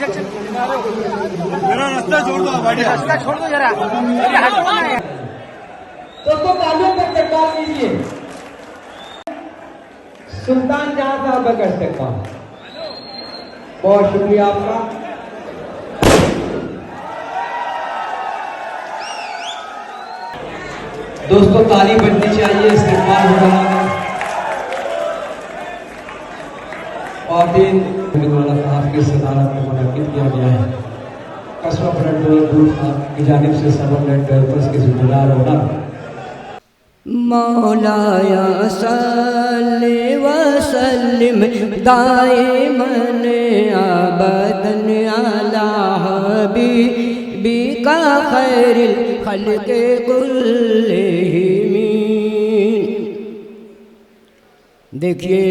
मेरा रास्ता छोड़ दो, रास्ता छोड़ दो जरा। दोस्तों तालियों पर टक्कर कीजिए। सुल्तान जहां साहब कर सकता हूं। बहुत शुक्रिया आपका। दोस्तों ताली बजनी चाहिए, इस्तेमाल हो रहा है। और दिन साहब की सदारत में मुनक्किद किया गया है। कस्बा ब्लड डोनर साहब की जानिब से सब ब्लड डोनर्स के जिम्मेदार होना। मौलाया सल्लि व सल्लिम दाइमन अबदन अला हबीबिका खैरिल खल्क़ि कुल्लिहिम। देखिए,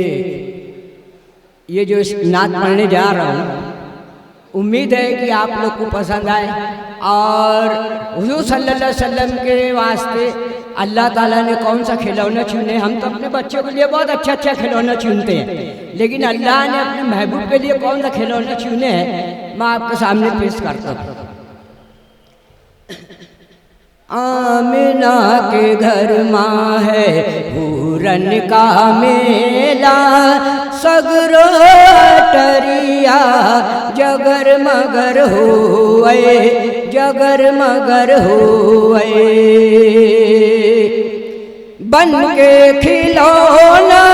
ये जो नात पढ़ने जा रहा हूँ, उम्मीद है कि आप लोग को पसंद आए। और हुज़ूर सल्लल्लाहु अलैहि वसल्लम के वास्ते अल्लाह ताला ने कौन सा खिलौना चुने। हम तो अपने बच्चों के लिए बहुत अच्छा अच्छा खिलौना चुनते हैं, लेकिन अल्लाह ने अपने महबूब के लिए कौन सा खिलौना चुने हैं, मैं आपके सामने पेश करता हूँ। आमिना के घर माँ है पूरन का मेला, सगरो टरिया जगर मगर होए, जगर मगर होए। बन के खिलौना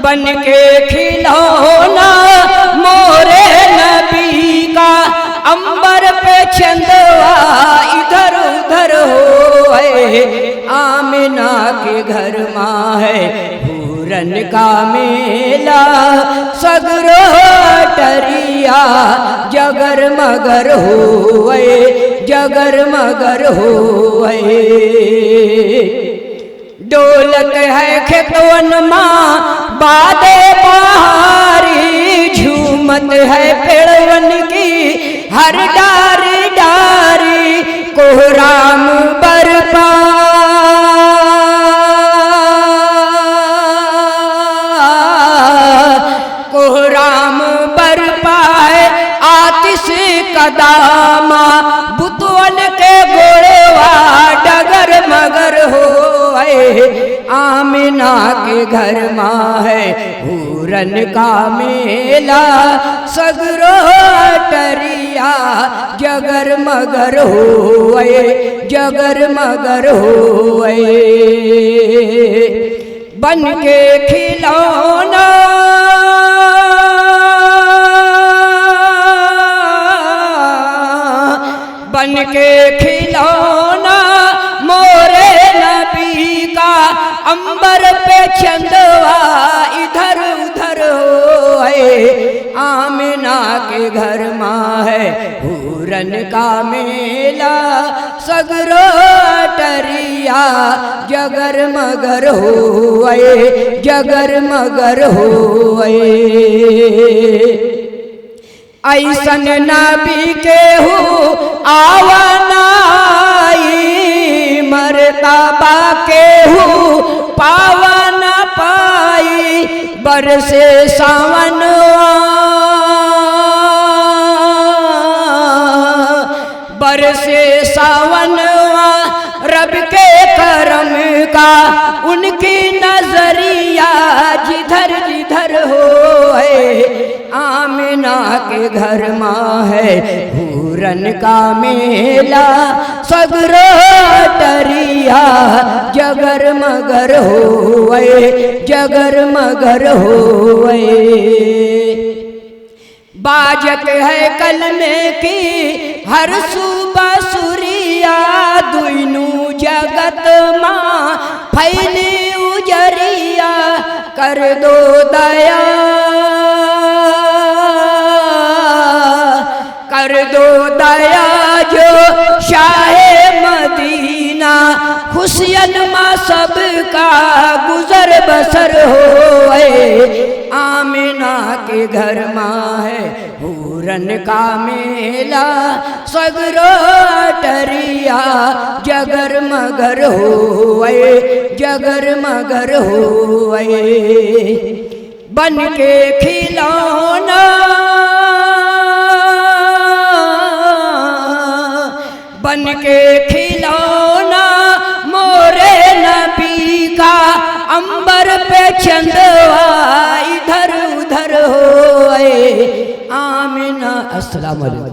बन के खिलौना मोरे नबी का, अंबर पे चंदवा इधर उधर होए। आमिना के घर माँ है पूरन का मेला, सगरो टरिया जगर मगर होए, जगर मगर होए। डोलत है खेतवन माँ बादे बहारी, झूमत है पेड़वन की हर डारी डारी। कोहराम बरपा कोहराम बरपाए आतिश कदामा, बुतवन के गोड़वा डगर मगर होए। आमिना के घर माँ है पूरन का मेला, सगरो टरिया जगर मगर होए, जगर मगर होए। बन के खिलौना बन के खिलौना मोरे नबी का, अंबर पे चंदवा इधर उधर होए। आमिना के घर माँ है पूरन का मेला, सगरो टरिया जगर मगर होए, जगर मगर होए। ऐसन नबी के हो आवनाई, मर्तबा के हो पावन पाई। बरसे सावन बरसे सावनवा रब के करम का, उनकी नजरिया जिधर जिधर होए। आमिना के घर माँ है पूरन का मेला, सगरो टरिया जगर मगर होए, जगर मगर होए। बाजत है कलमे की हर सुबह सुरिया, दुइनू जगत माँ फैली उजरिया। कर दो दया कर दो दया जो शाहे मदीना, खुशियन माँ सबका गुजर बसर होए। आमिना के घर माँ है पूरन रन का मेला सगरो टरिया जगर मगर होए जगर मगर होए बन के खिलौना बन के खिलौना मोरे नबी का अंबर पे चंदवा इधर उधर होए आमिना। अस्सलाम वालेकुम।